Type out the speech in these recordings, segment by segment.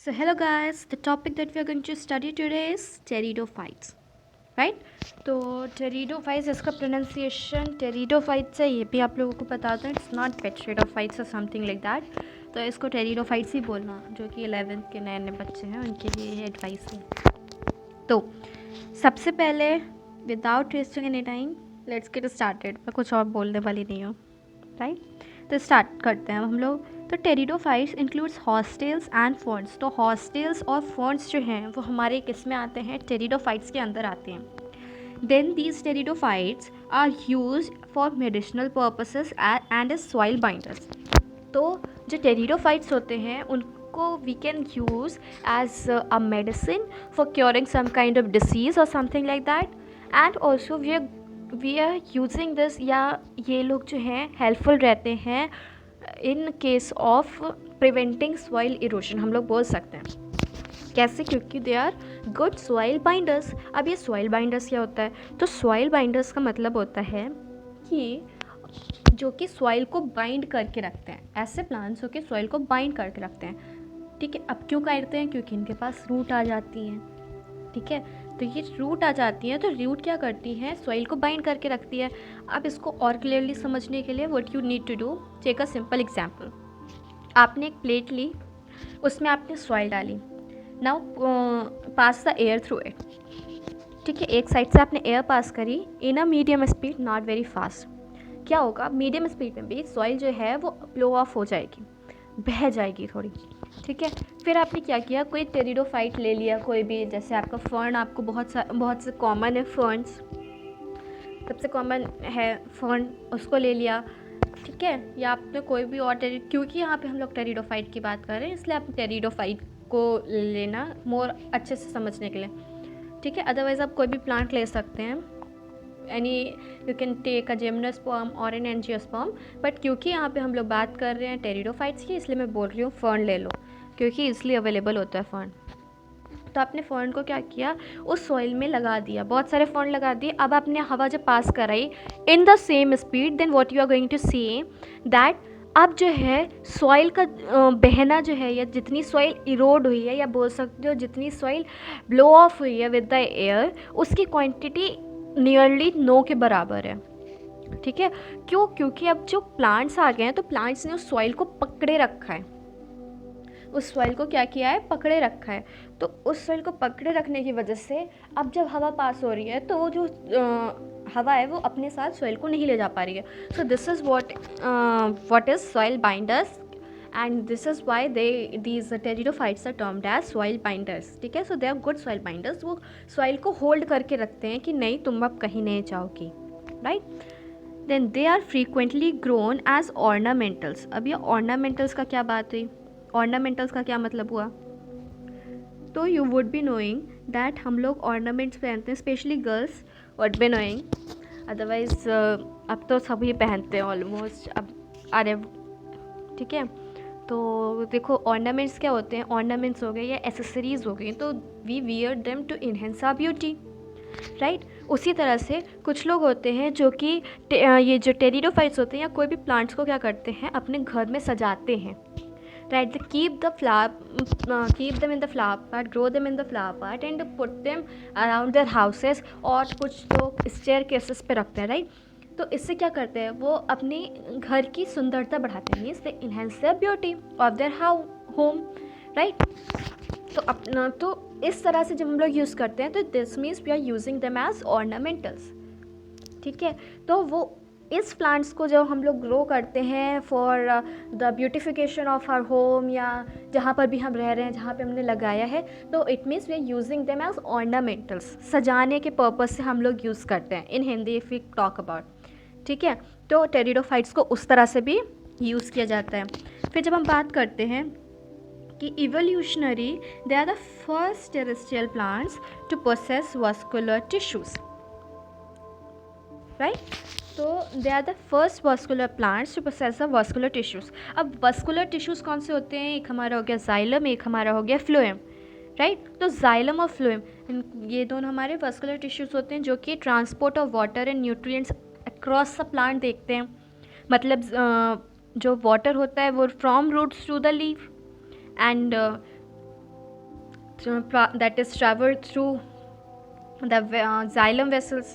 So hello guys, the topic that we are going to study today is pteridophytes, right? तो pteridophytes इसका pronunciation pteridophytes है, ये भी आप लोगों को बता दूँ, it's not petridophytes or something like that. तो इसको pteridophytes ही बोलना, जो कि 11th के नए नए बच्चे हैं उनके लिए ये एडवाइस है. तो सबसे पहले without wasting any time let's get started. मैं कुछ और बोलने वाली नहीं हूँ, राइट? तो स्टार्ट करते हैं हम लोग. तो pteridophytes includes hostels and ferns. तो हॉस्टेल्स और फर्न्स जो हैं वो हमारे किस में आते हैं? टेरिडोफाइट्स के अंदर आते हैं. Then these pteridophytes are use for medicinal purposes and as soil binders. तो जो टेरिडोफाइट्स होते हैं उनको we can use as a medicine for curing some kind of disease और something like that. And also we are using this, या ये लोग जो हैं हेल्पफुल रहते हैं in case of preventing soil erosion. हम लोग बोल सकते हैं कैसे? क्योंकि they are good soil binders. अब ये सॉइल बाइंडर्स क्या होता है? तो सॉइल बाइंडर्स का मतलब होता है कि जो कि सॉइल को बाइंड करके रखते हैं. ऐसे प्लांट्स हो के सॉइल को बाइंड करके रखते हैं. ठीक है, अब क्यों करते हैं? क्योंकि इनके पास रूट आ जाती हैं. ठीक है, तो ये रूट आ जाती हैं, तो रूट क्या करती हैं? सॉइल को बाइंड करके रखती है. अब इसको और क्लियरली समझने के लिए what you need to do, take a simple example. आपने एक प्लेट ली, उसमें आपने सॉइल डाली. Now pass the air through it. ठीक है, एक साइड से आपने एयर पास करी in a medium speed, not very fast. क्या होगा? मीडियम स्पीड में भी सॉइल जो है वो ब्लो ऑफ हो जाएगी, बह जाएगी थोड़ी. ठीक है, फिर आपने क्या किया? कोई टेरिडोफाइट ले लिया, कोई भी, जैसे आपका फर्न, आपको बहुत से कॉमन है फर्न्स, सबसे कॉमन है फर्न, उसको ले लिया. ठीक है, या आपने कोई भी और क्योंकि यहाँ पे हम लोग टेरिडोफाइट की बात कर रहे हैं इसलिए आप टेरिडोफाइट को लेना मोर अच्छे से समझने के लिए. ठीक है, अदरवाइज़ आप कोई भी प्लांट ले सकते हैं. Any you can take a gymnosperm और एन एंजियोस्पर्म, बट क्योंकि यहाँ पे हम लोग बात कर रहे हैं टेरिडोफाइट्स की, इसलिए मैं बोल रही हूँ फर्न ले लो, क्योंकि इसलिए अवेलेबल होता है फर्न. तो आपने फर्न को क्या किया? उस सॉइल में लगा दिया, बहुत सारे फर्न लगा दिए. अब आपने हवा जब पास कराई in the same speed, then what you are going to see that अब जो है सॉइल का बहना जो है, या जितनी सॉइल इरोड हुई है, या बोल सकते हो जितनी सॉइल ब्लो ऑफ हुई है विद द एयर, उसकी क्वांटिटी नियरली 9 के बराबर है. ठीक है, क्यों? क्योंकि अब जो प्लांट्स आ गए हैं तो प्लांट्स ने उस सॉइल को पकड़े रखा है. उस सॉइल को क्या किया है? पकड़े रखा है. तो उस सॉइल को पकड़े रखने की वजह से अब जब हवा पास हो रही है तो वो जो हवा है वो अपने साथ सॉइल को नहीं ले जा पा रही है. So this is what is soil binders, and this is why these pteridophytes are termed as soil binders. ठीक है, so they are good soil binders. वो सॉइल को होल्ड करके रखते हैं कि नहीं, तुम अब कहीं नहीं जाओगी, right? Then they are frequently grown as ornamentals. अब ये ऑर्नामेंटल्स का क्या बात हुई? ऑर्नामेंटल्स का क्या मतलब हुआ? तो you would be knowing that हम लोग ऑर्नामेंट्स पहनते हैं, specially girls would be knowing. Otherwise अब तो सभी पहनते हैं ऑलमोस्ट. अब अरे ठीक है, तो देखो ऑर्नामेंट्स क्या होते हैं? ऑर्नामेंट्स हो गए या एसेसरीज़ हो गई, तो we wear them to enhance our beauty, right? उसी तरह से कुछ लोग होते हैं जो कि ये जो टेरिडोफाइट्स होते हैं या कोई भी प्लांट्स को क्या करते हैं? अपने घर में सजाते हैं, right? They keep them in the flower pot, grow them in the flower pot and put them around their houses. और कुछ लोग staircases पे रखते हैं, राइट? तो इससे क्या करते हैं? वो अपने घर की सुंदरता बढ़ाते हैं, means they enhance there beauty of their home, right? तो अपना तो इस तरह से जब हम लोग यूज़ करते हैं तो this means we are using them as ornamentals. ठीक है, तो वो इस प्लांट्स को जब हम लोग ग्रो करते हैं for the beautification of our home, या जहाँ पर भी हम रह रहे हैं, जहाँ पे हमने लगाया है, तो it means we are using them as ornamentals. सजाने के पर्पज़ से हम लोग यूज़ करते हैं in Hindi if we talk about. ठीक है, तो टेरिडोफाइट्स को उस तरह से भी यूज़ किया जाता है. फिर जब हम बात करते हैं कि evolutionary, they are the first terrestrial plants to possess vascular tissues, right? तो they are the first vascular plants to possess the vascular tissues. अब वास्कुलर टिश्यूज़ कौन से होते हैं? एक हमारा हो गया जाइलम, एक हमारा हो गया फ्लोएम, राइट? तो जाइलम और फ्लोएम, ये दोनों हमारे वास्कुलर टिश्यूज़ होते हैं जो कि transport of water and nutrients across the plant देखते हैं. मतलब जो वाटर होता है वो from roots to the leaf, and that is traveled through the xylem vessels,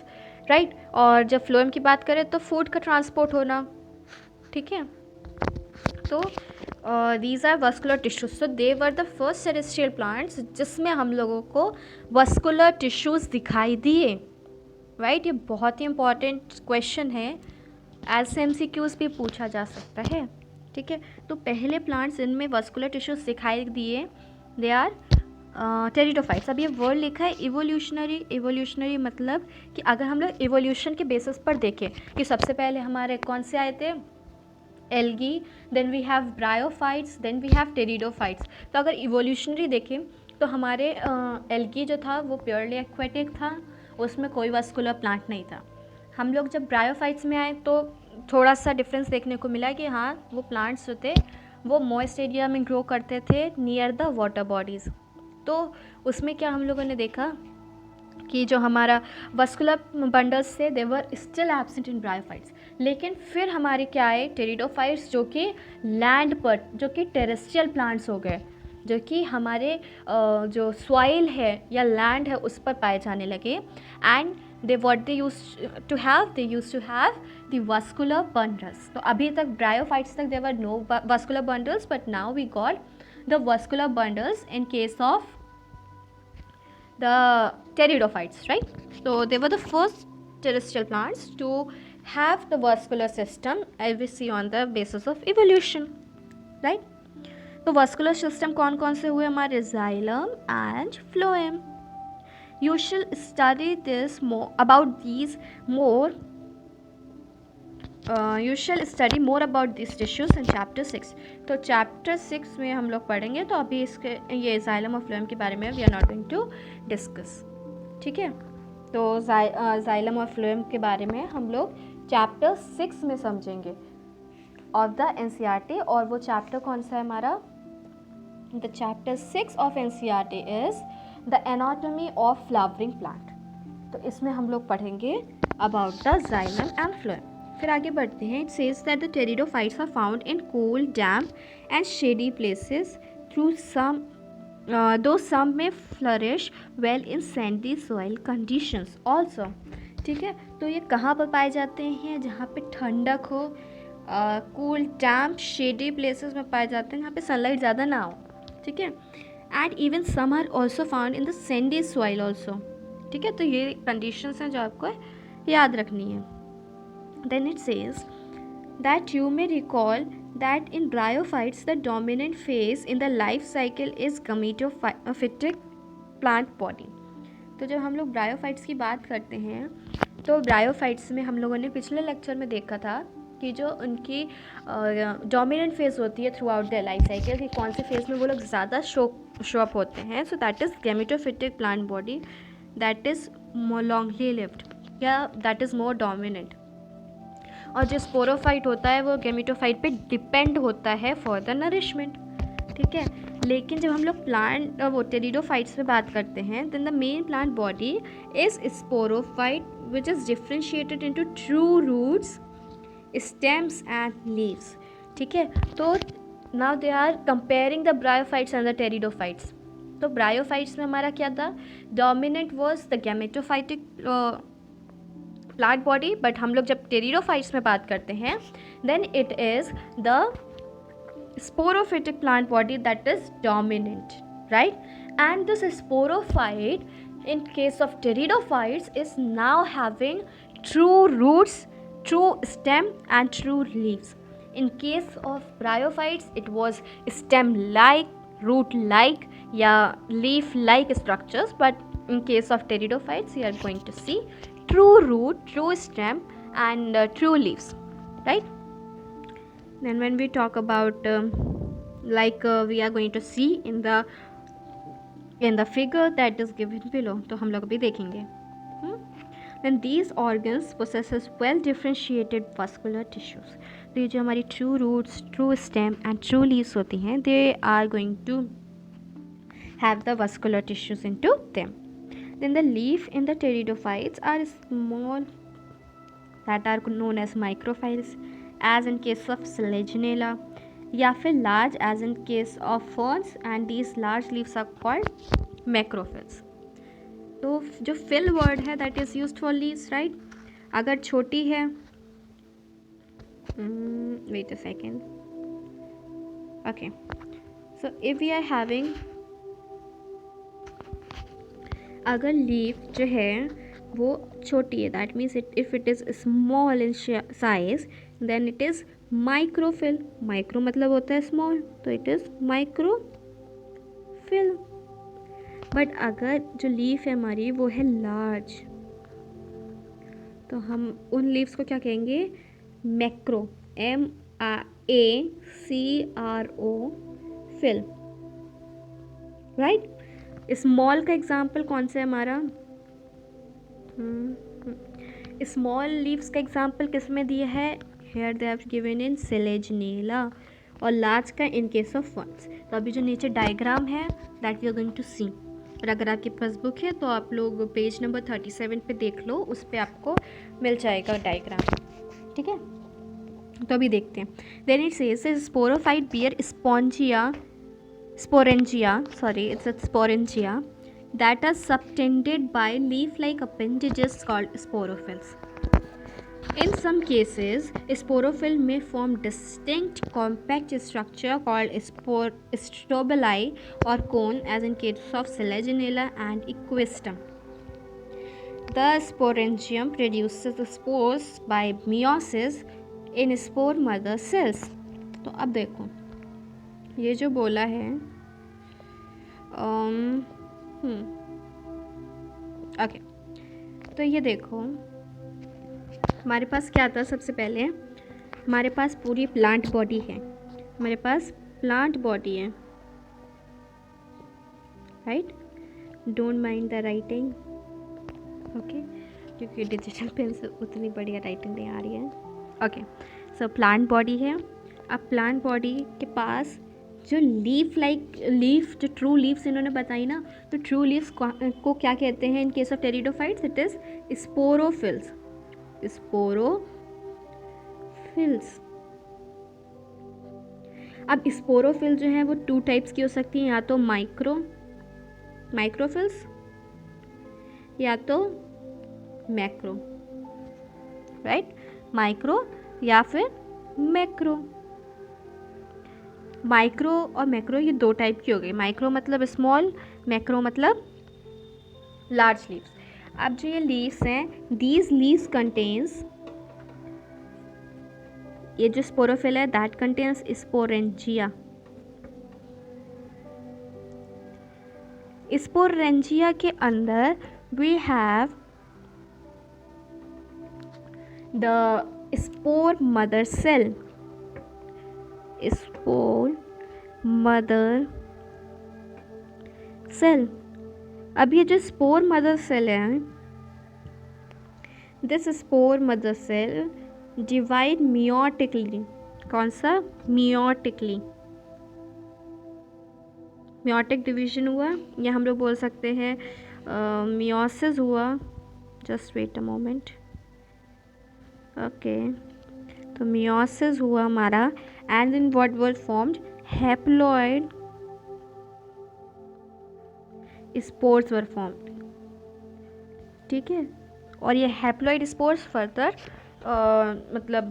right? और जब फ्लोएम की बात करें तो फूड का ट्रांसपोर्ट होना, ठीक है. तो these are vascular tissues. So they were the first terrestrial plants जिसमें हम लोगों को vascular tissues दिखाई दिए, right? ये बहुत ही important question है, ऐसे MCQs भी पूछा जा सकता है, ठीक है. तो पहले प्लांट्स इनमें vascular tissues दिखाई दिए, they are टेरिडोफाइट्स. अब ये वर्ड लिखा है इवोल्यूशनरी मतलब कि अगर हम लोग इवोल्यूशन के बेसिस पर देखें कि सबसे पहले हमारे कौन से आए थे, algae, then we have bryophytes, then we have pteridophytes. तो अगर इवोल्यूशनरी देखें तो हमारे एल्गी जो था वो प्योरली एक्वेटिक था, उसमें कोई वास्कुलर प्लांट नहीं था. हम लोग जब ब्रायोफाइट्स में आए तो थोड़ा सा डिफरेंस देखने को मिला कि हाँ वो प्लांट्स जो थे वो मॉइस्ट एरिया में ग्रो करते थे नियर द वाटर बॉडीज़. तो उसमें क्या हम लोगों ने देखा कि जो हमारा वस्कुलर बंडल्स थे they were still absent in bryophytes. लेकिन फिर हमारे क्या आए, टेरिडोफाइट्स, जो कि लैंड पर, जो कि टेरेस्ट्रियल प्लांट्स हो गए, जो कि हमारे जो सॉइल है या लैंड है उस पर पाए जाने लगे. And they what they use to have the vascular bundles. तो अभी तक ब्रायोफाइट्स तक there were no vascular bundles, but now we got the vascular bundles in case of the pteridophytes, right? So they were the first terrestrial plants to have the vascular system, as we see on the basis of evolution, right? तो vascular system कौन कौन से हुए हमारे, xylem and phloem. You shall study this more about these more. You shall study more about these tissues in chapter 6. तो chapter 6 में हम लोग पढ़ेंगे. तो अभी इसके ये xylem और phloem के बारे में we are not going to discuss, ठीक है. तो xylem और phloem के बारे में हम लोग chapter 6 में समझेंगे of the NCERT. और वो chapter कौन सा है हमारा, the chapter 6 of NCERT is the anatomy of flowering plant. तो इसमें हम लोग पढ़ेंगे about the xylem and phloem. फिर आगे बढ़ते हैं. It says that the pteridophytes are found in cool, damp and shady places through some though some may flourish well in sandy soil conditions also, ठीक है. तो ये कहाँ पर पाए जाते हैं, जहाँ पे ठंडक हो, कूल, डैम्प, शेडी प्लेसेस में पाए जाते हैं जहाँ पे सनलाइट ज़्यादा ना हो, ठीक है. And even some are also found in the sandy soil also, ठीक है. तो ये कंडीशंस हैं जो आपको याद रखनी है. Then it says that you may recall that in bryophytes the dominant phase in the life cycle is gametophytic plant body. तो जब हम लोग ब्रायोफाइट्स की बात करते हैं तो ब्रायोफाइट्स में हम लोगों ने पिछले लेक्चर में देखा था कि जो उनकी डोमिनेंट फेज होती है through out the life cycle, कि कौन से फेज में वो लोग ज़्यादा शो अप होते हैं. So that is gametophytic plant body, that is more longly lived या दैट इज़ मोर डोमिनेंट. और जो स्पोरोफाइट होता है वो गैमेटोफाइट पे डिपेंड होता है फॉर द नरिशमेंट, ठीक है. लेकिन जब हम लोग प्लांट वो टेरिडोफाइट्स में बात करते हैं then the main plant body is sporophyte which is differentiated into true roots, stems and leaves, ठीक है. तो now they are comparing the bryophytes and the pteridophytes. तो ब्रायोफाइट्स में हमारा क्या था, dominant was the gametophytic plant body. But हम लोग जब टेरिडोफाइट्स में बात करते हैं then it is the sporophytic plant body that is dominant, right. And this sporophyte in case of pteridophytes is now having true roots, true stem and true leaves. In case of bryophytes it was stem like, root like या leaf like structures, but in case of pteridophytes we are going to see true root, true stem and true leaves, right. Then when we talk about we are going to see in the figure that is given below, तो हम लोग अभी देखेंगे. Then these organs possesses well differentiated vascular tissues. तो ये जो हमारी true roots, true stem and true leaves होती हैं they are going to have the vascular tissues into them. Then the leaf in the pteridophytes are small that are known as microphytes as in case of Selaginella, या फिर large as in case of ferns, and these large leaves are called macrophylls. तो जो phyll word है that is used for leaves, right. अगर छोटी है, wait a second, okay, so if we are having, अगर leaf जो है वो छोटी है, that means if it is small in size, then it is microphyll. Micro मतलब होता है स्मॉल, तो इट इज़ माइक्रोफिल। बट अगर जो लीफ है हमारी वो है लार्ज, तो हम उन लीव्स को क्या कहेंगे, macro, MACRO phyll, right. Small का एग्जाम्पल कौन सा है हमारा, स्मॉल लीव्स का एग्जाम्पल किस में दिया है, here they have given in Selaginella, और लार्ज का इन केस ऑफ फर्न्स। तो अभी जो नीचे डायग्राम है that we are going to see, और अगर आपके पास बुक है तो आप लोग पेज नंबर 37 पे देख लो, उस पर आपको मिल जाएगा डायग्राम, ठीक है। तो अभी देखते हैं। Then it says sporophyte bear sporangia that are subtended by leaf-like appendages called sporophylls. In some cases, sporophyll may form distinct compact structure called strobili or cone, as in case of Selaginella and Equistum. The sporangium produces the spores by meiosis in spore mother cells. तो अब देखो ये जो बोला है, okay, तो ये देखो हमारे पास क्या था, सबसे पहले हमारे पास पूरी प्लांट बॉडी है, हमारे पास प्लांट बॉडी है, right. Don't mind the writing, okay, क्योंकि डिजिटल पेन से उतनी बढ़िया राइटिंग नहीं आ रही है। ओके, सो प्लांट बॉडी है। अब प्लांट बॉडी के पास जो लीफ जो ट्रू लीव्स इन्होंने बताई ना, तो ट्रू लीव्स को क्या कहते हैं in case of pteridophytes, it is sporophylls. अब स्पोरोफिल जो है वो टू टाइप्स की हो सकती हैं, या तो माइक्रोफिल्स या तो मैक्रो, राइट। माइक्रो या फिर मैक्रो। माइक्रो और मैक्रो ये दो टाइप की हो गई। माइक्रो मतलब स्मॉल, मैक्रो मतलब लार्ज लीव्स। अब जो ये लीव्स हैं, दीज लीव्स कंटेन्स, ये जो स्पोरोफिल है दैट कंटेन्स स्पोरेंजिया। स्पोरेंजिया के अंदर we have the spore mother cell, spore mother cell. अब ये जो स्पोर मदर सेल है, this spore mother cell divide meiotically. कौन सा, मियोटिकली। मियोटिक डिवीजन हुआ, या हम लोग बोल सकते हैं मियोसिस हुआ। Just wait a moment, okay, तो मियोसिस हुआ हमारा, and in what were formed haploid spores were formed, ठीक है। और ये हैप्लॉइड स्पोर्स फर्दर मतलब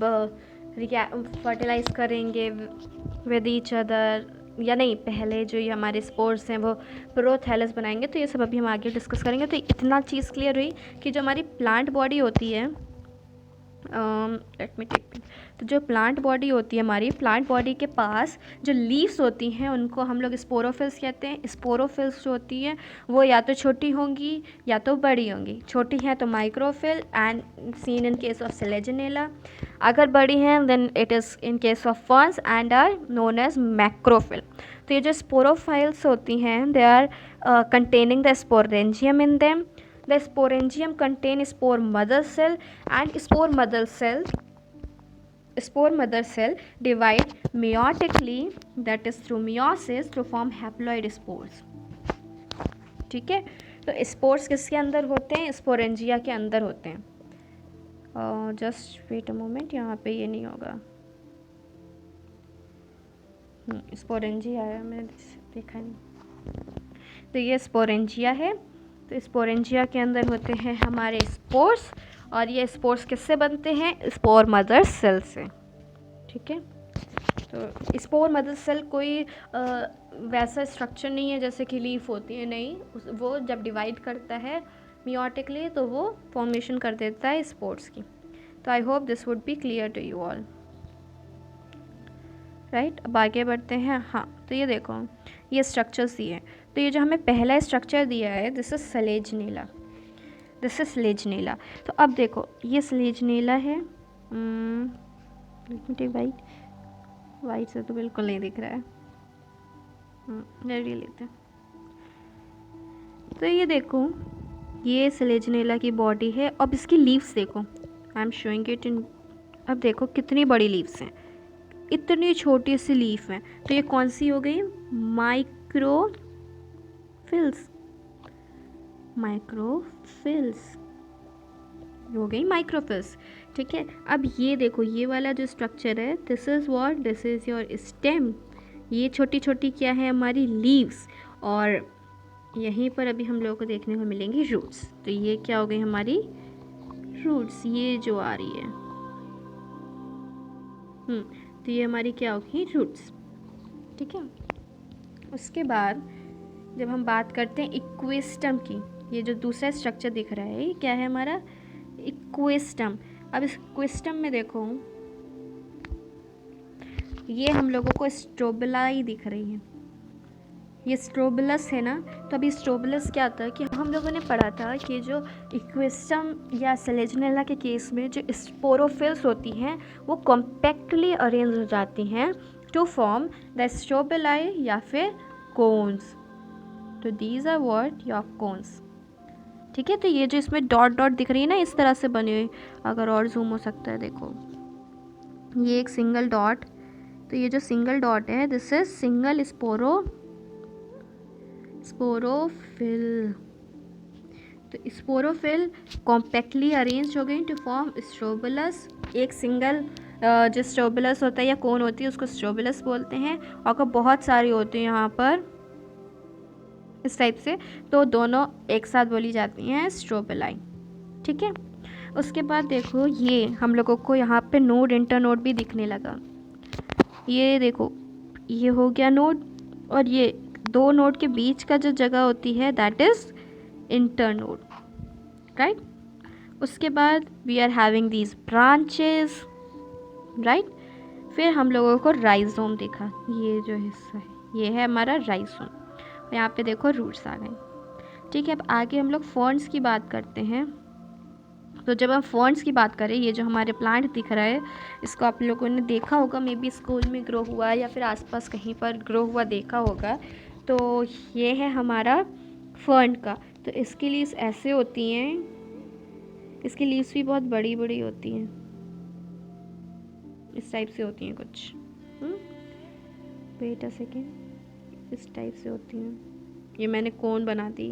फर्टिलाइज करेंगे विद ईच अदर, या नहीं, पहले जो ये हमारे स्पोर्स हैं वो प्रोथैलस बनाएंगे। तो ये सब अभी हम आगे डिस्कस करेंगे। तो इतना चीज़ क्लियर हुई कि जो हमारी प्लांट बॉडी होती है, लेट मी टेक, तो जो प्लांट बॉडी होती है हमारी, प्लांट बॉडी के पास जो लीव्स होती हैं उनको हम लोग स्पोरोफिल्स कहते हैं। स्पोरोफिल्स जो होती हैं वो या तो छोटी होंगी या तो बड़ी होंगी। छोटी हैं तो microphyll and seen in case of Selaginella, अगर बड़ी हैं then it is in case of ferns and are known as macrophyll. तो ये जो स्पोरोफाइल्स होती हैं they are containing the sporangium in them. The sporangium contain spore mother cell, and spore mother cell divide meiotically, that is through meiosis, to form haploid spores, ठीक है। तो spores किसके अंदर होते हैं, स्पोरेंजिया के अंदर होते हैं। जस्ट वेट अ मोमेंट, यहाँ पे ये नहीं होगा, स्पोरेंजिया आया, मैंने देखा नहीं। तो ये स्पोरेंजिया है। तो स्पोरेंजिया के अंदर होते हैं हमारे स्पोर्स, और ये स्पोर्स किससे बनते हैं? स्पोर मदर सेल से। ठीक है, तो स्पोर मदर सेल कोई वैसा स्ट्रक्चर नहीं है जैसे कि लीफ होती है, नहीं, वो जब डिवाइड करता है मियोटिकली तो वो फॉर्मेशन कर देता है स्पोर्स की। तो I hope this would be clear to you all, right. अब आगे बढ़ते हैं। हाँ, तो ये देखो, ये स्ट्रक्चर्स दिए हैं। तो ये जो हमें पहला स्ट्रक्चर दिया है, दिस इज स्लेजनीला, दिस इज स्लेजनीला। तो अब देखो, ये स्लेजनीला है। वाइट, वाइट से तो बिल्कुल नहीं दिख रहा है, ये लेते हैं। तो ये देखो, ये स्लेजनीला की बॉडी है। अब इसकी लीव्स देखो, I am showing it in. अब देखो कितनी बड़ी लीव्स हैं, इतनी छोटी सी लीफ है। तो ये कौन सी हो गई? माइक्रोफिल्स, माइक्रोफिल्स हो गई माइक्रोफिल्स। ठीक है, अब ये देखो, ये वाला जो स्ट्रक्चर है, this is what, this is your stem. ये छोटी छोटी क्या है? हमारी लीव्स। और यहीं पर अभी हम लोगों को देखने को मिलेंगी रूट्स। तो ये क्या हो गई? हमारी रूट्स, ये जो आ रही है, तो ये हमारी क्या होगी? रूट्स। ठीक है, उसके बाद जब हम बात करते हैं इक्वेस्टम की, ये जो दूसरा स्ट्रक्चर दिख रहा है, ये क्या है? हमारा इक्वेस्टम। अब इस इक्वेस्टम में देखो, ये हम लोगों को स्ट्रोबलाई दिख रही है, ये स्ट्रोबलस है ना। तो अभी स्ट्रोबलस क्या आता है कि हम लोगों ने पढ़ा था कि जो इक्वेस्टम या सेलेजनेला के केस में जो स्पोरोफिल्स होती हैं वो कॉम्पैक्टली अरेंज हो जाती हैं टू फॉर्म द स्ट्रोबलाई या फिर कोन्स। तो these are what? Your cones. ठीक है, तो ये जो इसमें डॉट डॉट दिख रही है ना, इस तरह से बनी हुई, अगर और जूम हो सकता है, देखो ये एक सिंगल डॉट। तो ये जो सिंगल डॉट है, दिस इज सिंगल स्पोरोफिल। तो स्पोरोफिल कॉम्पैक्टली अरेंज हो गई टू फॉर्म स्ट्रोबुलस। एक सिंगल जो स्ट्रोबुलस होता है या कोन होती है उसको स्ट्रोबुलस बोलते हैं, और अगर बहुत सारी होती है यहाँ पर इस टाइप से, तो दोनों एक साथ बोली जाती हैं स्ट्रोबुलाई। ठीक है, उसके बाद देखो, ये हम लोगों को यहाँ पे नोड, इंटरनोड भी दिखने लगा। ये देखो, ये हो गया नोड, और ये दो नोड के बीच का जो जगह होती है दैट इज इंटरनोड, राइट। उसके बाद we are having these branches, right. फिर हम लोगों को राइजोम दिखा, ये जो हिस्सा है ये है हमारा राइजोम। यहाँ पे देखो रूट्स आ गए। ठीक है, अब आगे हम लोग फर्न्स की बात करते हैं। तो जब हम फर्न्स की बात करें, ये जो हमारे प्लांट दिख रहा है, इसको आप लोगों ने देखा होगा, मे बी स्कूल में ग्रो हुआ या फिर आसपास कहीं पर ग्रो हुआ देखा होगा। तो ये है हमारा फर्न का। तो इसकी लीव्स ऐसे होती हैं, इसकी लीव्स भी बहुत बड़ी बड़ी होती हैं, इस टाइप से होती हैं कुछ। वेट अ सेकेंड, इस टाइप से होती हैं। ये मैंने कोन बना दी,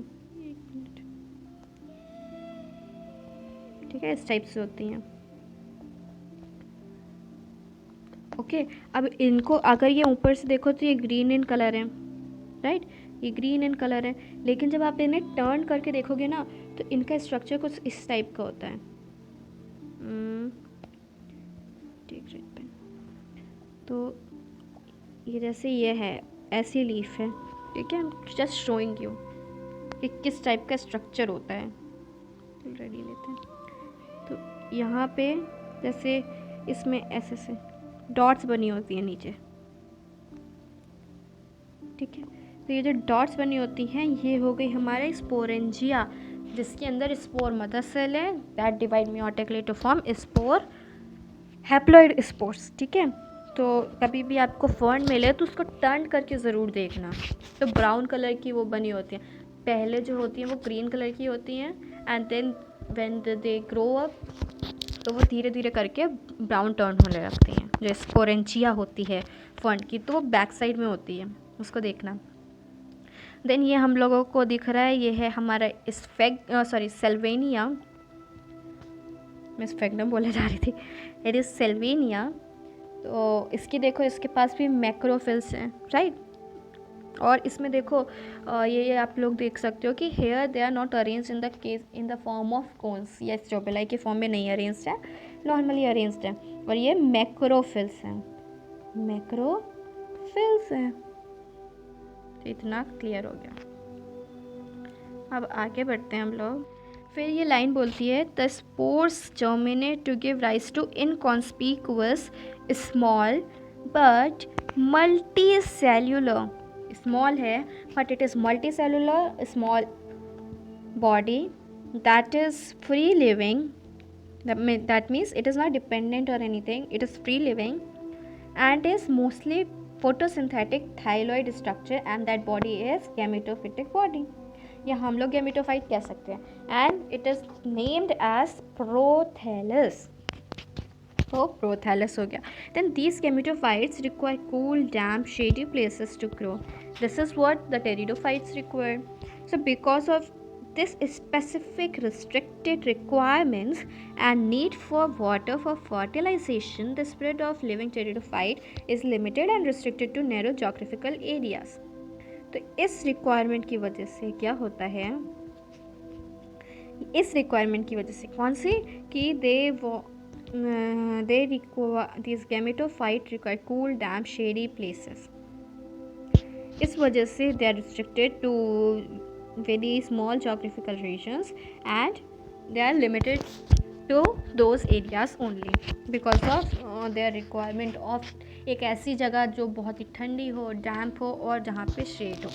ठीक है, इस टाइप से होती हैं। ओके, अब इनको अगर ये ऊपर से देखो तो ये ग्रीन इन कलर है, राइट, ये ग्रीन इन कलर है। लेकिन जब आप इन्हें टर्न करके देखोगे ना, तो इनका स्ट्रक्चर कुछ इस टाइप का होता है। तो ये जैसे ये है, ऐसी लीफ है, ठीक है, जस्ट शोइंग यू कि किस टाइप का स्ट्रक्चर होता है। रेडी लेते हैं। तो यहाँ पे जैसे इसमें ऐसे से डॉट्स बनी होती हैं नीचे, ठीक है। तो ये जो डॉट्स बनी होती हैं ये हो गई हमारे स्पोरेंजिया, जिसके अंदर स्पोर मदर सेल है that divide meiotically to form spore haploid spores, ठीक है। तो कभी भी आपको फर्न मिले तो उसको टर्न करके ज़रूर देखना। तो ब्राउन कलर की वो बनी होती हैं, पहले जो होती हैं वो ग्रीन कलर की होती हैं, and then when they grow up तो वो धीरे धीरे करके ब्राउन टर्न होने लगती हैं। जो स्पोरेंजिया होती है फर्न की, तो वो बैक साइड में होती है, उसको देखना। देन ये हम लोगों को दिख रहा है, ये है हमारा सेल्वेनिया, मैं स्फेग्नम बोले जा रही थी, इट इज़ सेल्वेनिया। तो इसकी देखो, इसके पास भी मैक्रोफिल्स हैं, राइट, और इसमें देखो ये आप लोग देख सकते हो कि here they are not arrange in the form of cones, या स्ट्रोबेलाई के फॉर्म में नहीं अरेंज्ड है, नॉर्मली अरेंज्ड है। और ये मैक्रोफिल्स हैं, मैक्रोफिल्स हैं। तो इतना क्लियर हो गया। अब आगे बढ़ते हैं हम लोग। फिर ये लाइन बोलती है the spores germinate to give rise to inconspicuous small but multicellular, small है but it is multicellular small body that is free living, that means it is not dependent on anything, it is free living and is mostly photosynthetic thyroid structure and that body is gametophytic body, या हम लोग gametophyte कह सकते हैं। And it is named as prothallus, तो prothallus हो गया। Then these gametophytes require cool damp shady places to grow, this is what the pteridophytes require. So because of this specific restricted requirements and need for water for fertilization, the spread of living pteridophyte is limited and restricted to narrow geographical areas. तो इस requirement की वजह से क्या होता है, इस requirement की वजह से कौन सी, कि they require this gametophyte require cool damp shady places, इस वजह से they are restricted to very small geographical regions and they are limited to those areas only because of their requirement of एक ऐसी जगह जो बहुत ही ठंडी हो, डैम्प हो और जहाँ पे शेड हो,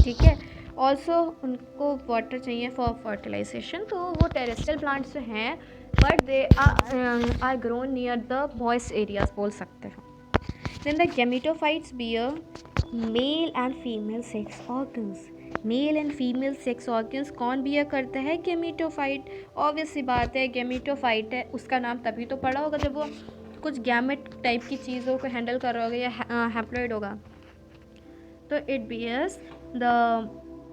ठीक है। ऑल्सो उनको वाटर चाहिए फॉर फर्टिलाइजेशन, तो वो टेरेस्ट्रियल प्लांट्स हैं but they are grown near the moist areas बोल सकते हैं। Then the gametophytes bear male and female sex organs, male and female sex organs कौन बियर करता है, गैमेटोफाइट। ऑब्वियस सी बात है, गैमेटोफाइट है, उसका नाम तभी तो पड़ा होगा जब वो कुछ गैमेट टाइप की चीज़ों को हैंडल कर रहा होगा या हैप्लॉइड होगा। तो it bears the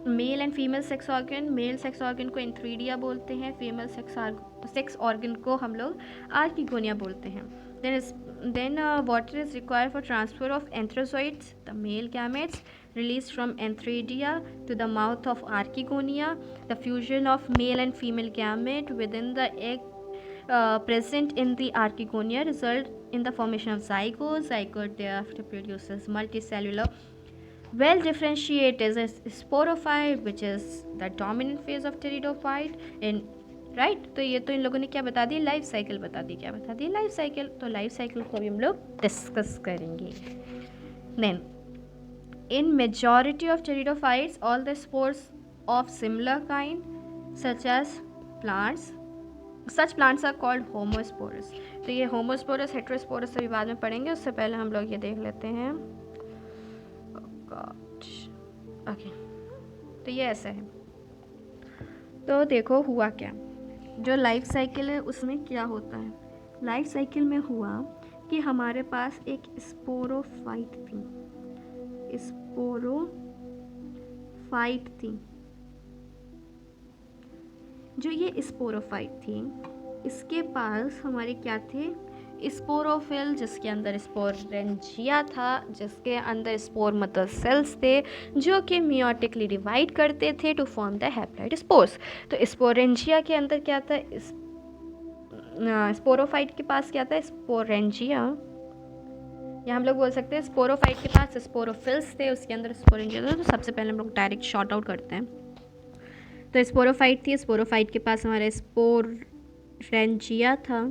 male and female sex organ, male sex organ को इंथ्रीडिया बोलते हैं, फीमेल सेक्स ऑर्गन को हम लोग आर्किगोनिया बोलते हैं। Then water is required for transfer of anthrazoids, the male gametes released from antheridia to the mouth of archegonia. The fusion of male and female gamete within the egg present in the archegonia result in the formation of zygote. Zygote thereafter produces multicellular, well differentiated sporophyte, which is the dominant phase of pteridophyte in right. तो ये तो इन लोगों ने क्या बता दी, life cycle बता दी। क्या बता दी, लाइफ साइकिल। तो लाइफ साइकिल को अभी हम लोग डिस्कस करेंगे। Then in majority of pteridophytes all the spores of similar kind such as plants, such plants are called homosporous. तो ये होमोस्पोरस हेटेरोस्पोरस अभी बाद में पढ़ेंगे, उससे पहले हम लोग ये देख लेते हैं। ओके, तो ये ऐसा है। तो देखो हुआ क्या, जो लाइफ साइकिल है उसमें क्या होता है। लाइफ साइकिल में हुआ कि हमारे पास एक स्पोरोफाइट थी, स्पोरोफाइट थी। जो ये स्पोरोफाइट थी, इसके पास हमारे क्या थे, स्पोरोफिल, जिसके अंदर स्पोरेंजिया था, जिसके अंदर स्पोर मदर सेल्स थे जो कि मियोटिकली डिवाइड करते थे to form the haploid spores. तो स्पोरेंजिया के अंदर क्या था, स्पोरोफाइट के पास क्या था, स्पोरेंजिया, या हम लोग बोल सकते हैं स्पोरोफाइट के पास स्पोरोफिल्स थे, उसके अंदर स्पोरेंजिया था। तो सबसे पहले हम लोग डायरेक्ट शॉर्ट आउट करते हैं। तो स्पोरोफाइट थी, स्पोरोफाइट के पास हमारा स्पोरेंजिया था।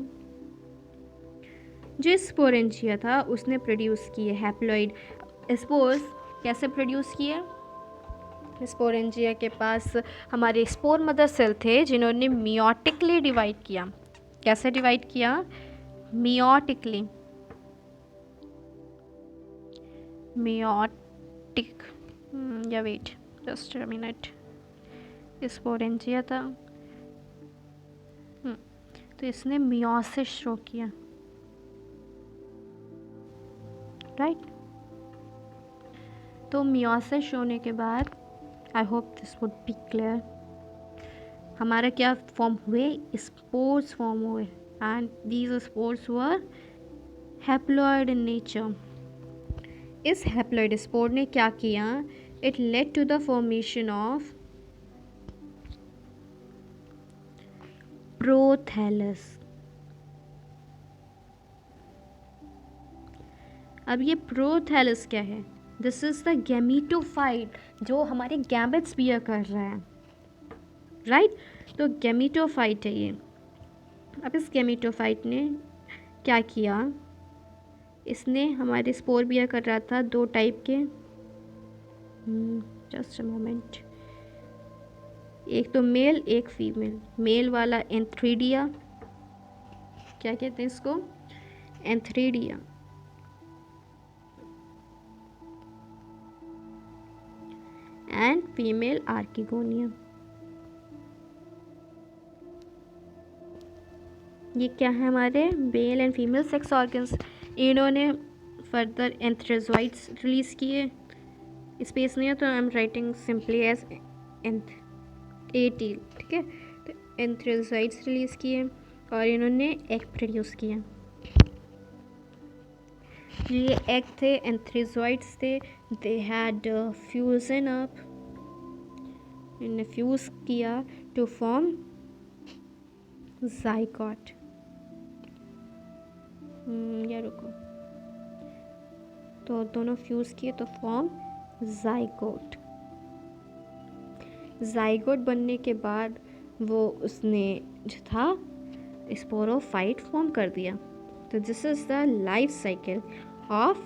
जो स्पोरेंजिया था उसने प्रोड्यूस किए हैप्लॉइड स्पोर्स। कैसे प्रोड्यूस किए, स्पोरेंजिया के पास हमारे स्पोर मदर सेल थे जिन्होंने मियोटिकली डिवाइड किया। कैसे डिवाइड किया, मियोटिकली, मियोटिक, या wait just a minute, sporangia था, तो इसने मियोसिस शो किया, राइट। तो मियोसिस होने के बाद, I hope this would be clear, हमारा क्या फॉर्म हुए, स्पोर्स फॉर्म हुए and these spores were haploid in nature. इस हैप्लॉइड स्पोर ने क्या किया, it led to the formation of prothallus. अब ये प्रोथैलस क्या है, दिस इज द गैमीटोफाइट जो हमारे गैमेट्स बियर कर रहा है, राइट। तो गैमीटोफाइट है ये। अब इस गैमीटोफाइट ने क्या किया, इसने हमारे स्पोर बियर कर रहा था दो टाइप के, जस्ट अ मोमेंट, एक तो मेल एक फीमेल। मेल वाला एंथ्रीडिया, क्या कहते हैं इसको, एंथ्रीडिया, एंड फीमेल आर्किगोनिया। ये क्या है, हमारे male and female sex organs. इन्होंने फर्दर एंथ्रेजोइड्स रिलीज किए, स्पेस नहीं है तो I am writing simply as A T, ठीक है। तो एंथ्रेजोइड्स रिलीज किए और इन्होंने एग प्रोड्यूस किया। ये एग थे, एंथ्रेजोइड्स थे, दे हैड फ्यूजन अप, इन्हें फ्यूज किया टू फॉर्म ज़ाइगोट। या रुको, तो दोनों फ्यूज किए तो फॉर्म ज़ाइगोट। ज़ाइगोट बनने के बाद वो उसने जो था स्पोरोफाइट फॉर्म कर दिया। तो this is the life cycle of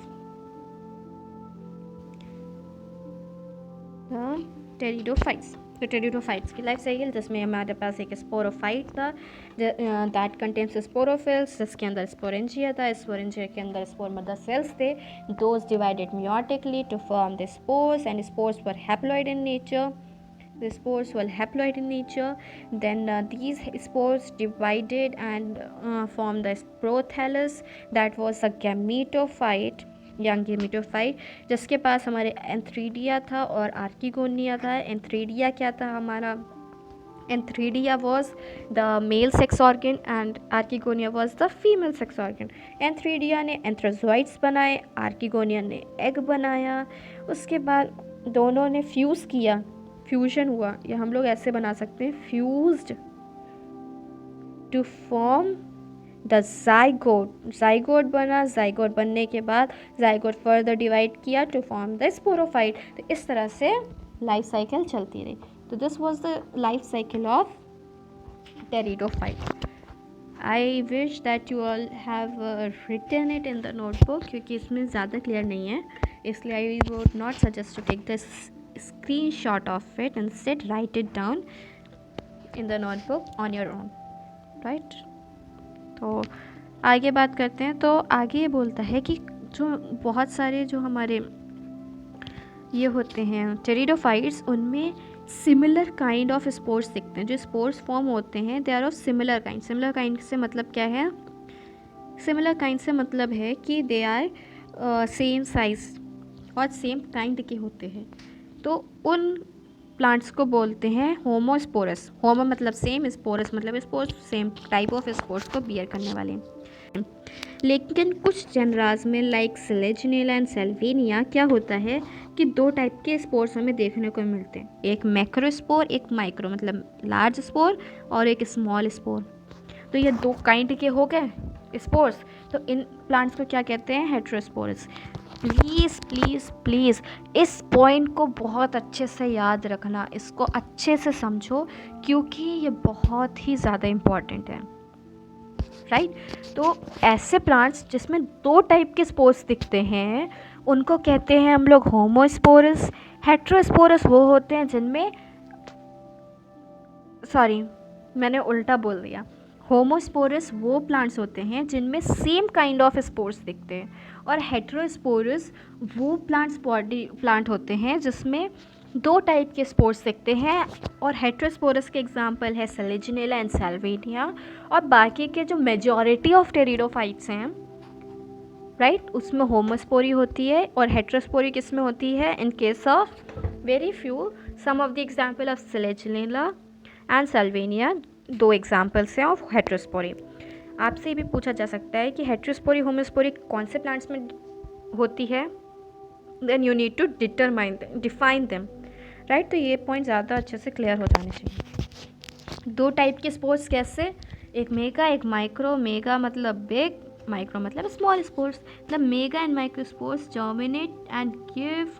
the pteridophytes. तो टेरिडोफाइट्स की लाइफ साइकिल, जिसमें हमारे पास एक स्पोरोफाइट था दैट कंटेन्स स्पोरोफिल्स, जिसके अंदर स्पोरेंजिया था, स्पोरेंजिया के अंदर स्पोर मदर सेल्स थे, those divided meiotically to form the spores, and spores were haploid in nature. The spores were haploid in nature. Then these spores divided and formed the prothallus, that was a gametophyte, young gametophyte, जिसके पास हमारे antheridia था और archegonia था. Antheridia क्या था हमारा, antheridia was the male sex organ and archegonia was the female sex organ. Antheridia ने एंथ्रोजोइड्स बनाए, आर्किगोनिया ने एग बनाया. उसके बाद दोनों ने फ्यूज़ किया, फ्यूजन हुआ, या हम लोग ऐसे बना सकते हैं, fused to form the zygote. Zygote बना, ज़ाइगोट बनने के बाद ज़ाइगोट फर्दर डिवाइड किया टू फॉर्म द स्पोरोफाइट. तो इस तरह से लाइफ साइकिल चलती रही. तो this was the life cycle of pteridophyte. I wish that you all have written it in the notebook, क्योंकि इसमें ज़्यादा क्लियर नहीं है, इसलिए I would not suggest to take this screenshot of it, instead write it down in the notebook on your own, right. तो आगे बात करते हैं. तो आगे ये बोलता है कि जो बहुत सारे जो हमारे ये होते हैं टेरिडोफाइट्स, उनमें सिमिलर काइंड ऑफ स्पोर्स दिखते हैं. जो स्पोर्स फॉर्म होते हैं they are of similar kind. Similar kind से मतलब क्या है, सिमिलर काइंड से मतलब है कि दे आर सेम साइज और सेम काइंड के होते हैं. तो उन प्लांट्स को बोलते हैं होमोस्पोरस. होमो मतलब सेम, स्पोरस मतलब spores, same type of spores को बियर करने वाले. लेकिन कुछ जनराज में लाइक सेलेजिनेला एंड सेल्वेनिया क्या होता है कि दो टाइप के स्पोर्स हमें देखने को मिलते हैं. एक मैक्रो स्पोर, एक माइक्रो मतलब लार्ज स्पोर, और एक स्मॉल स्पोर. तो ये दो काइंड के हो गए स्पोर्स. तो इन प्लांट्स को क्या कहते हैं, हेट्रोस्पोरस. प्लीज़ प्लीज़ प्लीज़ इस पॉइंट को बहुत अच्छे से याद रखना, इसको अच्छे से समझो, क्योंकि ये बहुत ही ज़्यादा इम्पॉर्टेंट है, राइट. तो ऐसे प्लांट्स जिसमें दो टाइप के स्पोर्स दिखते हैं उनको कहते हैं हम लोग होमोस्पोरस. हेट्रोस्पोरस वो होते हैं जिनमें, सॉरी मैंने उल्टा बोल दिया, होमोस्पोरस वो प्लांट्स होते हैं जिनमें सेम काइंड ऑफ स्पोर्स दिखते हैं, और हेट्रोस्पोरस वो प्लांट होते हैं जिसमें दो टाइप के स्पोर्स दिखते हैं. और हेट्रोस्पोरस के एग्जांपल है सेलेजिनेला एंड सेल्वेनिया. और बाकी के जो मेजॉरिटी ऑफ टेरिडोफाइट्स हैं, राइट, उसमें होमोस्पोरी होती है और हेट्रोस्पोरी किस में होती है, in case of very few. Some of the example of Selaginella and Salvinia दो एग्जाम्पल्स हैं ऑफ हेट्रोस्पोरी. आपसे ये भी पूछा जा सकता है कि हेट्रोस्पोरी होमोस्पोरी कौन से प्लांट्स में होती है. Then you need to define them, right. तो ये पॉइंट ज़्यादा अच्छे से क्लियर हो जाने चाहिए। दो टाइप के स्पोर्ट्स कैसे, एक मेगा एक माइक्रो। मेगा मतलब बिग, माइक्रो मतलब स्मॉल स्पोर्ट्स। मतलब mega and micro spores dominate and give,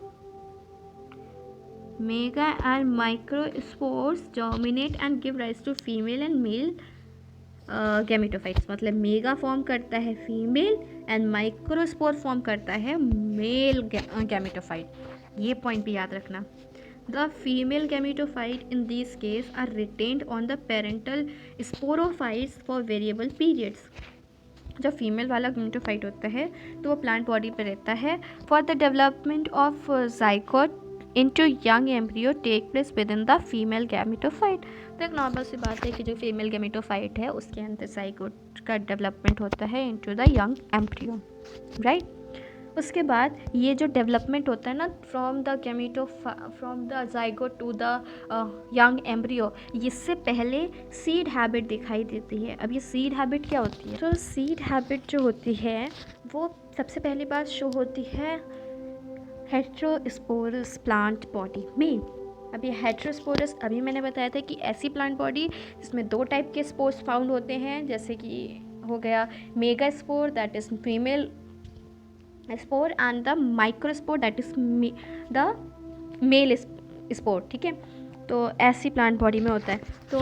mega and micro spores dominate and give rise to female and male gametophytes. मतलब मेगा फॉर्म करता है female and micro spore form करता है male gametophyte. ये point भी याद रखना। The female gametophyte in this case are retained on the parental sporophytes for variable periods. जब फीमेल वाला गैमेटोफाइट होता है तो वो प्लांट बॉडी पर रहता है for the development of zygote into young embryo take place within the female gametophyte. तो एक नॉर्मल सी बात है कि जो फीमेल गैमेटोफाइट है उसके अंदर जाइगोट का डेवलपमेंट होता है into the young embryo, right. उसके बाद ये जो डेवलपमेंट होता है ना from the zygote to the young embryo, इससे पहले सीड हैबिट दिखाई देती है। अब ये सीड हैबिट क्या होती है? तो सीड हैबिट जो होती है वो सबसे पहली बात शो होती है हेटेरोस्पोरस प्लांट बॉडी में। अब ये हेटेरोस्पोरस अभी मैंने बताया था कि ऐसी प्लांट बॉडी जिसमें दो टाइप के स्पोर्स फाउंड होते हैं, जैसे कि हो गया mega spore that is female spore and the microspore that is the male spore, ठीक है। तो ऐसी प्लांट बॉडी में होता है। तो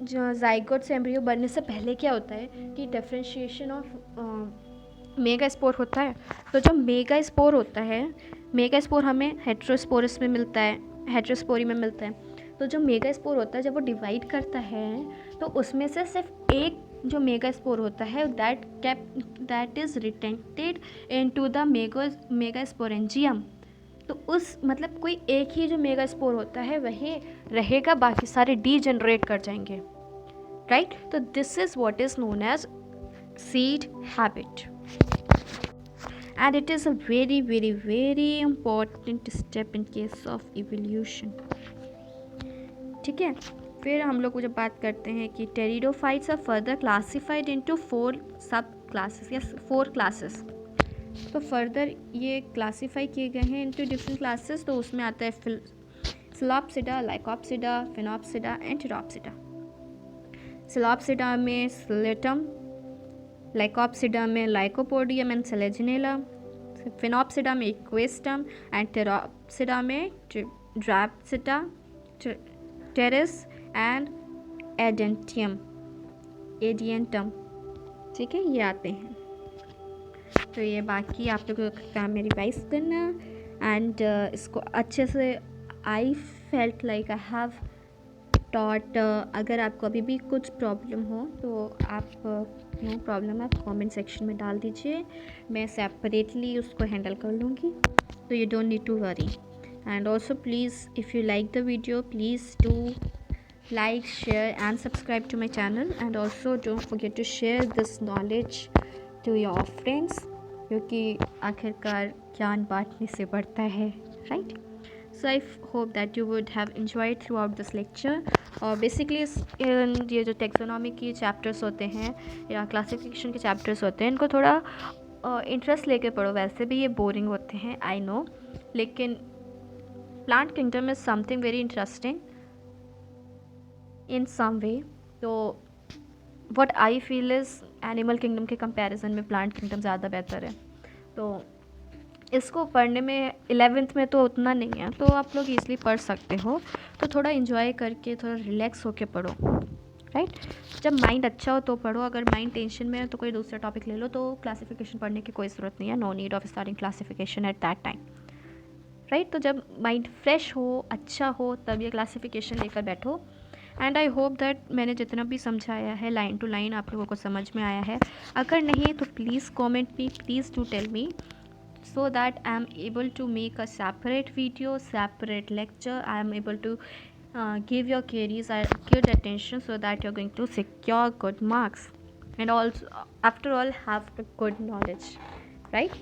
जो जाइगोट से एम्ब्रियो बनने से पहले क्या होता है कि डिफरेंशिएशन ऑफ मेगा स्पोर होता है। तो जो मेगा स्पोर होता है, मेगा स्पोर हमें हेटेरोस्पोरस में मिलता है, हेटेरोस्पोरी में मिलता है। तो जो मेगा स्पोर होता है जब वो डिवाइड करता है तो उसमें से सिर्फ एक जो मेगा स्पोर होता है that is retented into the megasporangium. तो उस मतलब कोई एक ही जो मेगा स्पोर होता है वही रहेगा, बाकी सारे डीजनरेट कर जाएंगे, राइट। तो this is what is known as seed habit and it is a very very very important step in case of evolution, ठीक है। फिर हम लोग जब बात करते हैं कि pteridophytes are further classified into 4 सब क्लासेस या 4 क्लासेस। तो फर्दर ये क्लासीफाई किए गए हैं इनटू डिफरेंट क्लासेस। तो उसमें आता है फिलॉप्सिडा, लाइकोप्सिडा, फिनोप्सिडा एंड टेरोप्सिडा। फिलॉप्सिडा में स्लेटम, लाइकोप्सिडा में लाइकोपोडियम एंड सेलेजिनेला, फिनोप्सिडा में इक्वेस्टम एंड टेरोप्सिडा में ड्रैप्सिडा, टेरेस एंड एडेंटियम, ठीक है, ये आते हैं। तो ये बाकी आप लोगों का काम है रिवाइज करना एंड इसको अच्छे से। I felt like I have taught. अगर आपको अभी भी कुछ प्रॉब्लम हो तो आप नो प्रॉब्लम आप कमेंट सेक्शन में डाल दीजिए, मैं सेपरेटली उसको हैंडल कर लूँगी। तो you don't need to worry. And also please, if you like the video, please do like, share and subscribe to my channel, and also don't forget to share this knowledge to your friends, क्योंकि आखिरकार ज्ञान बांटने से बढ़ता है, right? So I hope that you would have enjoyed throughout this lecture. और basically ये जो टेक्सोनॉमी की चैप्टर्स होते हैं या क्लासिफिकेशन के चैप्टर्स होते हैं इनको थोड़ा इंटरेस्ट लेके पढ़ो। वैसे भी ये बोरिंग होते हैं, आई नो, लेकिन plant kingdom is something very interesting in some way. तो what I feel is animal kingdom के comparison में plant kingdom ज़्यादा बेहतर है। तो इसको पढ़ने में 11th में तो उतना नहीं है, तो आप लोग ईज़िली पढ़ सकते हो। तो थोड़ा इन्जॉय करके थोड़ा रिलैक्स होके पढ़ो, राइट। जब माइंड अच्छा हो तो पढ़ो, अगर माइंड टेंशन में है तो कोई दूसरा टॉपिक ले लो। तो क्लासिफिकेशन पढ़ने की कोई ज़रूरत नहीं है, no need of starting classification at that time, right. तो जब माइंड फ्रेश हो, अच्छा हो, तब ये क्लासिफिकेशन लेकर बैठो। एंड आई होप दैट मैंने जितना भी समझाया है लाइन टू लाइन आप लोगों को समझ में आया है। अगर नहीं तो please comment me, please do tell me, so that I am able to make a separate video, separate lecture. I am able to give your queries good attention so that you're going to secure good marks and also after all have a good knowledge, right?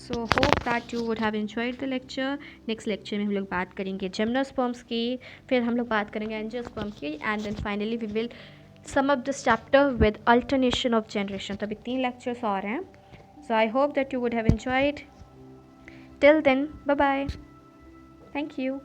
So hope that you would have enjoyed the lecture. Next lecture में हम लोग बात करेंगे gymnosperms की, फिर हम लोग बात करेंगे angiosperm की, and then finally we will sum up this chapter with alternation of generation. तो अभी 3 lectures और हैं. So I hope that you would have enjoyed. Till then bye bye, thank you.